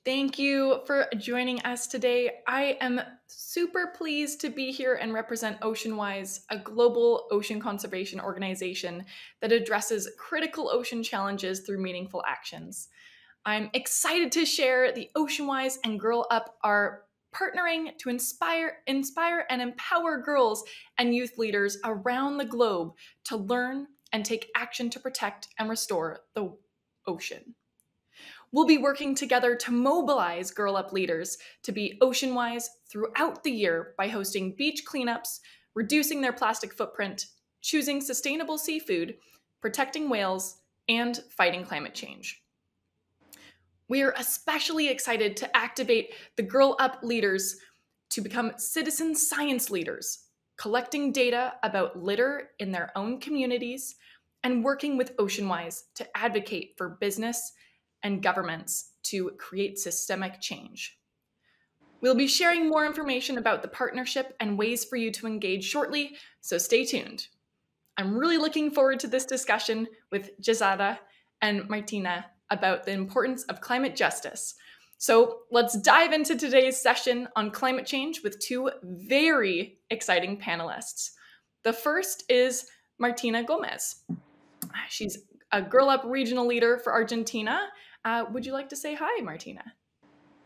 Thank you for joining us today. I am super pleased to be here and represent OceanWise, a global ocean conservation organization that addresses critical ocean challenges through meaningful actions. I'm excited to share the OceanWise and Girl Up are partnering to inspire and empower girls and youth leaders around the globe to learn and take action to protect and restore the ocean. We'll be working together to mobilize Girl Up leaders to be ocean-wise throughout the year by hosting beach cleanups, reducing their plastic footprint, choosing sustainable seafood, protecting whales, and fighting climate change. We are especially excited to activate the Girl Up leaders to become citizen science leaders, collecting data about litter in their own communities and working with OceanWise to advocate for business and governments to create systemic change. We'll be sharing more information about the partnership and ways for you to engage shortly, so stay tuned. I'm really looking forward to this discussion with Jahzara and Martina about the importance of climate justice. So let's dive into today's session on climate change with two very exciting panelists. The first is Martina Gomez. She's a Girl Up regional leader for Argentina. Would you like to say hi, Martina?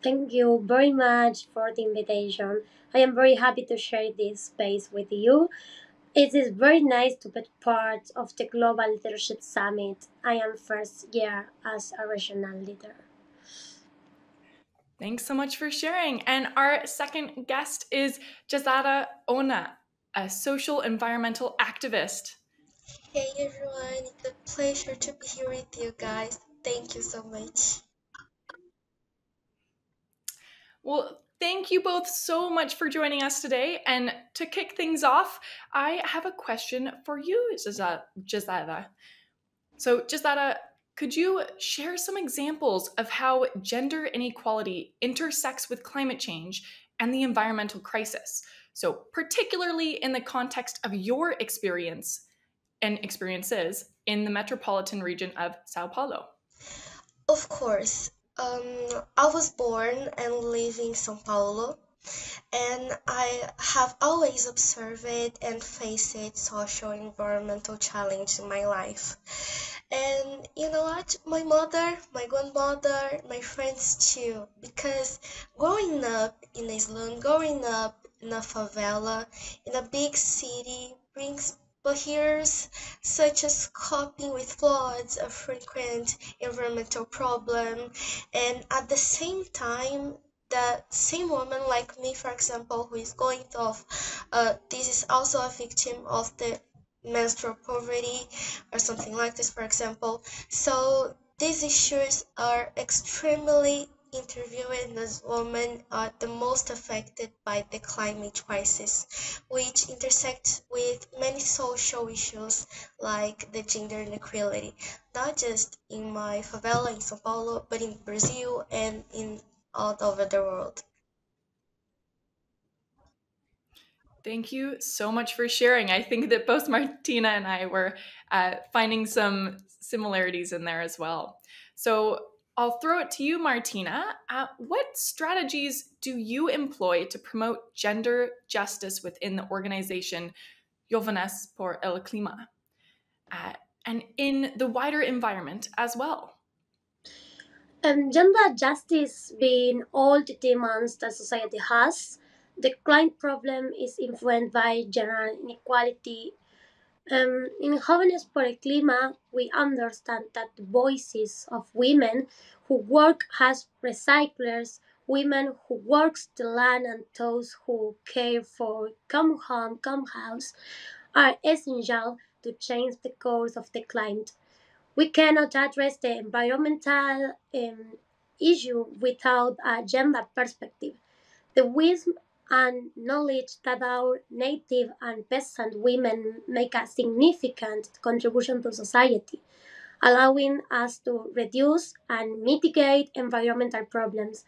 Thank you very much for the invitation. I am very happy to share this space with you. It is very nice to be part of the Global Leadership Summit. I am first year as a regional leader. Thanks so much for sharing. And our second guest is Jahzara Ona, a social environmental activist. Hey everyone, it's a pleasure to be here with you guys. Thank you so much. Well, thank you both so much for joining us today. And to kick things off, I have a question for you, Jahzara. So, Jahzara, could you share some examples of how gender inequality intersects with climate change and the environmental crisis? So, particularly in the context of your experience and experiences in the metropolitan region of Sao Paulo. Of course, I was born and live in São Paulo, and I have always observed and faced social environmental challenge in my life. And you know what? My mother, my grandmother, my friends too, because growing up in a slum, growing up in a favela, in a big city brings barriers such as coping with floods, a frequent environmental problem, and at the same time, the same woman like me, for example, who is going off, this is also a victim of the menstrual poverty or something like this, for example. So these issues are extremely interviewed as women are the most affected by the climate crisis, which intersects with many social issues like the gender inequality, not just in my favela in São Paulo, but in Brazil and in all over the world. Thank you so much for sharing. I think that both Martina and I were finding some similarities in there as well. So I'll throw it to you, Martina. What strategies do you employ to promote gender justice within the organization Jóvenes por el Clima and in the wider environment as well? Gender justice being all the demands that society has, the climate problem is influenced by general inequality. In Jóvenes por el Clima, we understand that the voices of women who work as recyclers, women who work the land, and those who care for come home, come house, are essential to change the course of the climate. We cannot address the environmental issue without a gender perspective. The wisdom and knowledge that our native and peasant women make a significant contribution to society, allowing us to reduce and mitigate environmental problems.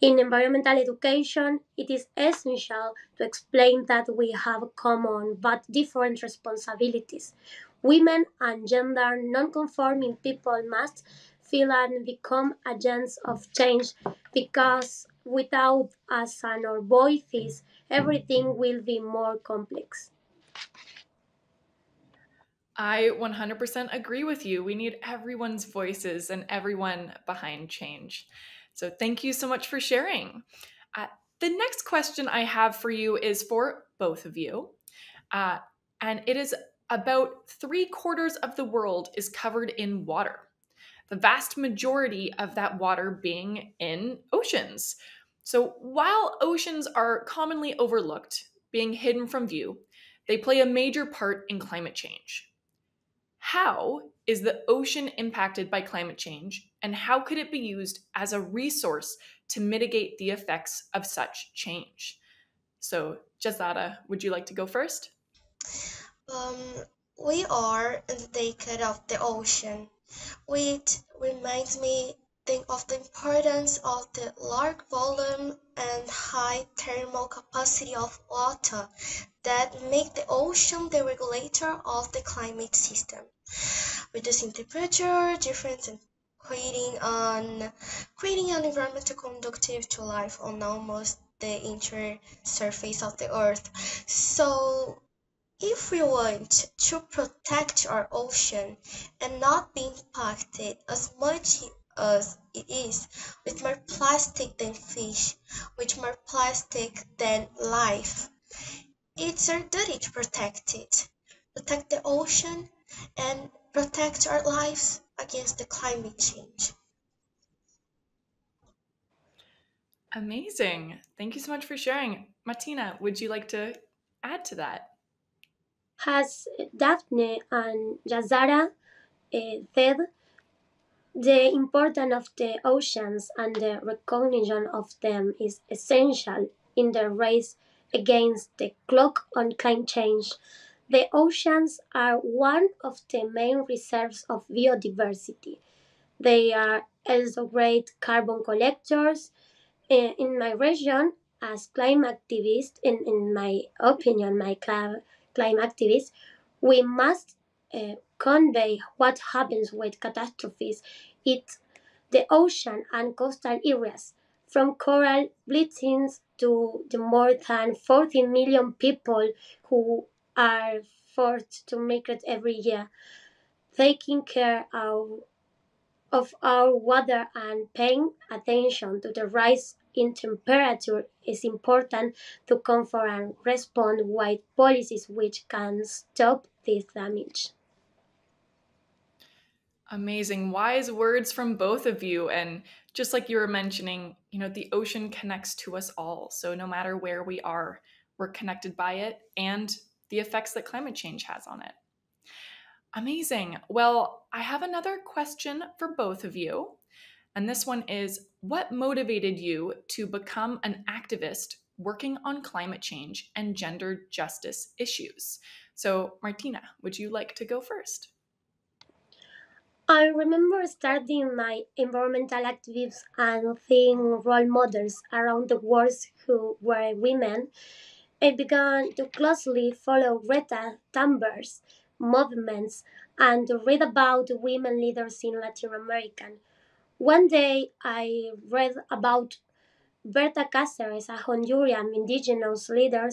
In environmental education, it is essential to explain that we have common but different responsibilities. Women and gender non-conforming people must feel and become agents of change, because without us and our voices, everything will be more complex. I 100% agree with you. We need everyone's voices and everyone behind change. So thank you so much for sharing. Uh, the next question I have for you is for both of you. Uh, and it is about 3/4 of the world is covered in water. The vast majority of that water being in oceans. So while oceans are commonly overlooked, being hidden from view, they play a major part in climate change. How is the ocean impacted by climate change, and how could it be used as a resource to mitigate the effects of such change? So, Jahzara, would you like to go first? Um, we are in the decade of the ocean, which reminds me think of the importance of the large volume and high thermal capacity of water that make the ocean the regulator of the climate system, reducing temperature difference and creating an environmental conducive to life on almost the entire surface of the earth. So if we want to protect our ocean and not be impacted as much as it is with more plastic than fish, with more plastic than life, it's our duty to protect the ocean, and protect our lives against the climate change. Amazing. Thank you so much for sharing. Martina, would you like to add to that? As Daphne and Jahzara said, the importance of the oceans and the recognition of them is essential in the race against the clock on climate change. The oceans are one of the main reserves of biodiversity. They are also great carbon collectors. In my region, as climate activist, in my opinion, climate activist, we must convey what happens with catastrophes. It the ocean and coastal areas, from coral bleachings to the more than 40 million people who are forced to migrate every year. Taking care of our water and paying attention to the rise in temperature is important to comfort and respond with policies which can stop this damage. Amazing. Wise words from both of you. And just like you were mentioning, the ocean connects to us all. So no matter where we are, we're connected by it and the effects that climate change has on it. Amazing. Well, I have another question for both of you. And this one is, what motivated you to become an activist working on climate change and gender justice issues? So, Martina, would you like to go first? I remember starting my environmental activism and seeing role models around the world who were women. I began to closely follow Greta Thunberg's movements and to read about women leaders in Latin America. One day I read about Berta Cáceres, a Honduran indigenous leader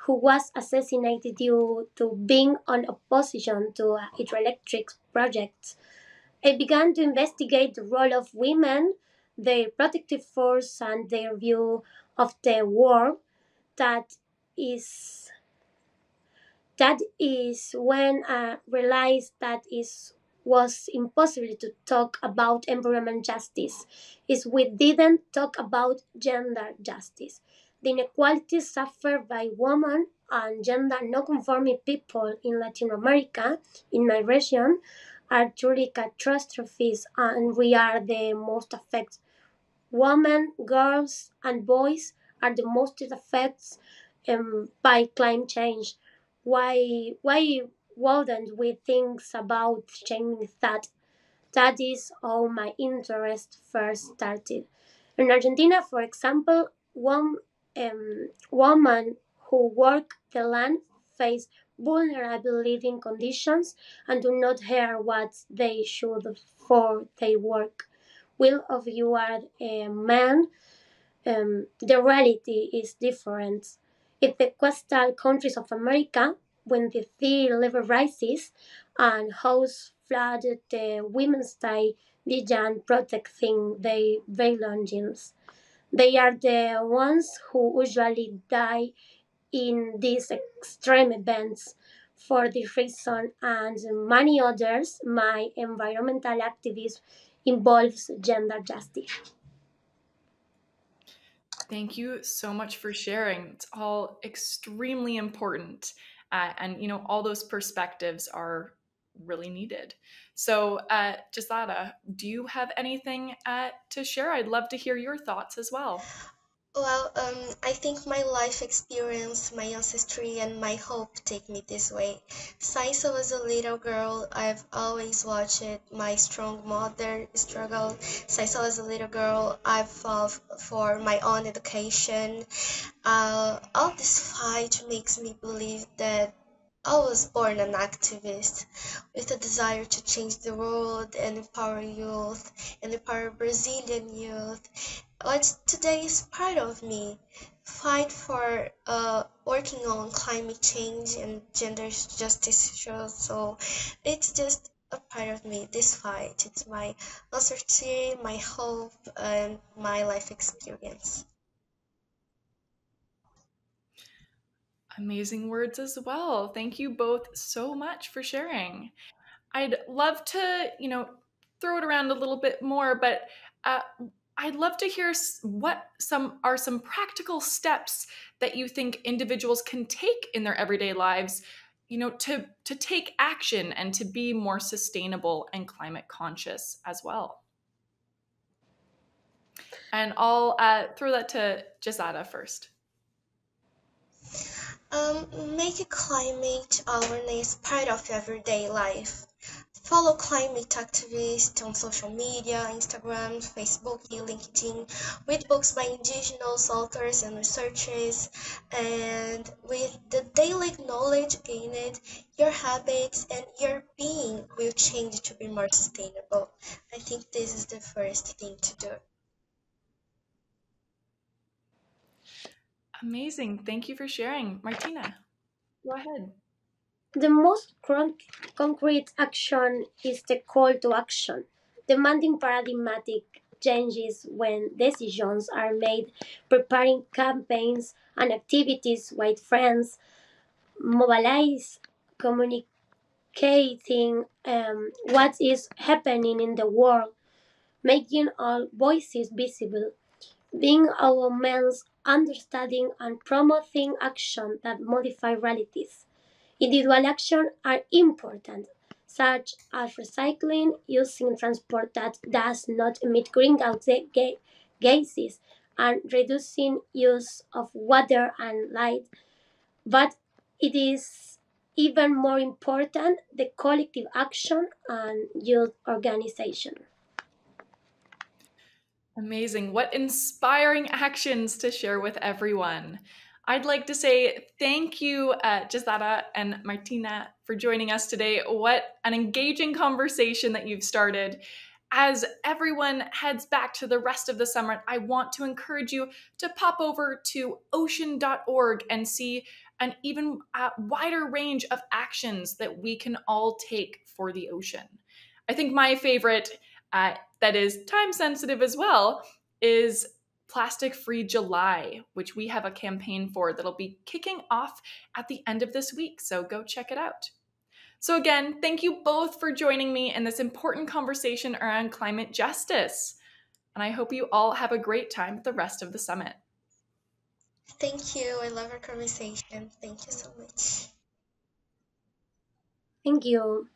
who was assassinated due to being on opposition to hydroelectric projects. I began to investigate the role of women, their protective force, and their view of the world. That is that is when I realized that it was impossible to talk about environment justice if we didn't talk about gender justice. The inequalities suffered by women and gender non-conforming people in Latin America, in my region, are truly catastrophes, and we are the most affected. Women, girls, and boys are the most affected by climate change. Why wouldn't we think about changing that? That is how my interest first started. In Argentina, for example, one woman who worked the land faced vulnerable living conditions and do not hear what they should for their work. Will of you are a man, the reality is different. In the coastal countries of America, when the sea level rises and house flood, the women stay vigilant protecting their belongings. They are the ones who usually die in these extreme events. For this reason and many others, my environmental activism involves gender justice. Thank you so much for sharing. It's all extremely important. And, all those perspectives are really needed. So, Jahzara, do you have anything to share? I'd love to hear your thoughts as well. Well, I think my life experience, my ancestry, and my hope take me this way. Since I was a little girl, I've always watched my strong mother struggle. Since I was a little girl, I've fought for my own education. All this fight makes me believe that I was born an activist with a desire to change the world and empower youth and empower Brazilian youth. What today is part of me. Fight for working on climate change and gender justice issues. So it's just a part of me, this fight. It's my uncertainty, my hope, and my life experience. Amazing words as well. Thank you both so much for sharing. I'd love to, throw it around a little bit more, but uh, I'd love to hear what some practical steps that you think individuals can take in their everyday lives, to take action and to be more sustainable and climate conscious as well. And I'll throw that to Jahzara first. Make climate awareness part of everyday life. Follow climate activists on social media, Instagram, Facebook, LinkedIn, read books by indigenous authors and researchers, and with the daily knowledge gained, your habits and your being will change to be more sustainable. I think this is the first thing to do. Amazing. Thank you for sharing. Martina, go ahead. The most concrete action is the call to action, demanding paradigmatic changes when decisions are made, preparing campaigns and activities with friends, mobilize, communicating what is happening in the world, making all voices visible, being our means, understanding and promoting action that modify realities. Individual actions are important, such as recycling, using transport that does not emit greenhouse gases, and reducing use of water and light. But it is even more important the collective action and youth organization. Amazing. What inspiring actions to share with everyone. I'd like to say thank you, Jahzara and Martina, for joining us today. What an engaging conversation that you've started. As everyone heads back to the rest of the summer, I want to encourage you to pop over to ocean.org and see an even wider range of actions that we can all take for the ocean. I think my favorite, that is time sensitive as well, is Plastic Free July, which we have a campaign for that'll be kicking off at the end of this week. So go check it out. So, again, thank you both for joining me in this important conversation around climate justice. And I hope you all have a great time at the rest of the summit. Thank you. I love our conversation. Thank you so much. Thank you.